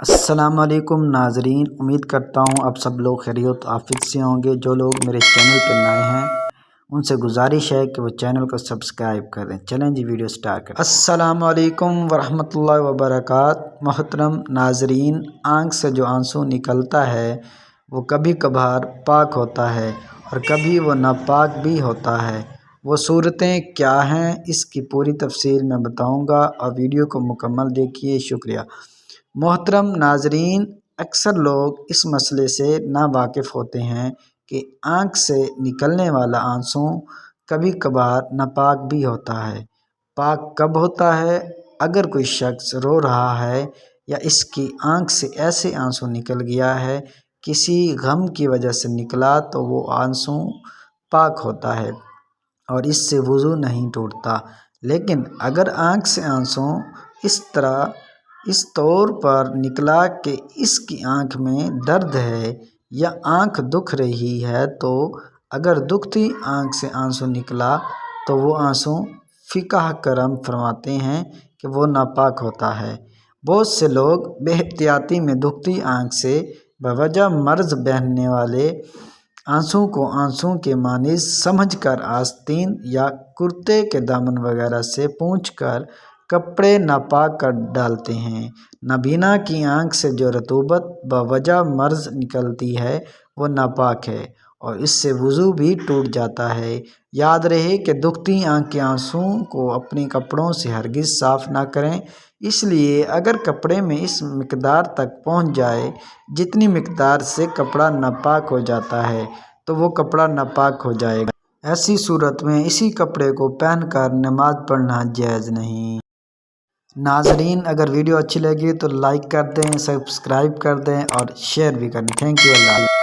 السلام علیکم ناظرین، امید کرتا ہوں آپ سب لوگ خیریت آفیت سے ہوں گے۔ جو لوگ میرے چینل پہ نئے ہیں ان سے گزارش ہے کہ وہ چینل کو سبسکرائب کریں۔ چلیں جی ویڈیو سٹارٹ کریں۔ السلام علیکم ورحمۃ اللہ وبرکاتہ۔ محترم ناظرین، آنکھ سے جو آنسو نکلتا ہے وہ کبھی کبھار پاک ہوتا ہے اور کبھی وہ ناپاک بھی ہوتا ہے۔ وہ صورتیں کیا ہیں اس کی پوری تفصیل میں بتاؤں گا اور ویڈیو کو مکمل دیکھیے۔ شکریہ۔ محترم ناظرین، اکثر لوگ اس مسئلے سے ناواقف ہوتے ہیں کہ آنکھ سے نکلنے والا آنسو کبھی کبھار ناپاک بھی ہوتا ہے۔ پاک کب ہوتا ہے؟ اگر کوئی شخص رو رہا ہے یا اس کی آنکھ سے ایسے آنسو نکل گیا ہے، کسی غم کی وجہ سے نکلا، تو وہ آنسو پاک ہوتا ہے اور اس سے وضو نہیں ٹوٹتا۔ لیکن اگر آنکھ سے آنسو اس طور پر نکلا کہ اس کی آنکھ میں درد ہے یا آنکھ دکھ رہی ہے، تو اگر دکھتی آنکھ سے آنسو نکلا تو وہ آنسو فقہ کرم فرماتے ہیں کہ وہ ناپاک ہوتا ہے۔ بہت سے لوگ بے احتیاطی میں دکھتی آنکھ سے بوجہ مرض بہنے والے آنسو کو آنسو کے مانند سمجھ کر آستین یا کرتے کے دامن وغیرہ سے پونچھ کر کپڑے ناپاک کر ڈالتے ہیں۔ نابینا کی آنکھ سے جو رطوبت بوجہ مرض نکلتی ہے وہ ناپاک ہے اور اس سے وضو بھی ٹوٹ جاتا ہے۔ یاد رہے کہ دکھتی آنکھ کے آنسو کو اپنے کپڑوں سے ہرگز صاف نہ کریں۔ اس لیے اگر کپڑے میں اس مقدار تک پہنچ جائے جتنی مقدار سے کپڑا ناپاک ہو جاتا ہے تو وہ کپڑا ناپاک ہو جائے گا۔ ایسی صورت میں اسی کپڑے کو پہن کر نماز پڑھنا جائز نہیں۔ ناظرین، اگر ویڈیو اچھی لگی تو لائک کر دیں، سبسکرائب کر دیں اور شیئر بھی کر دیں۔ Thank you. اللہ حافظ۔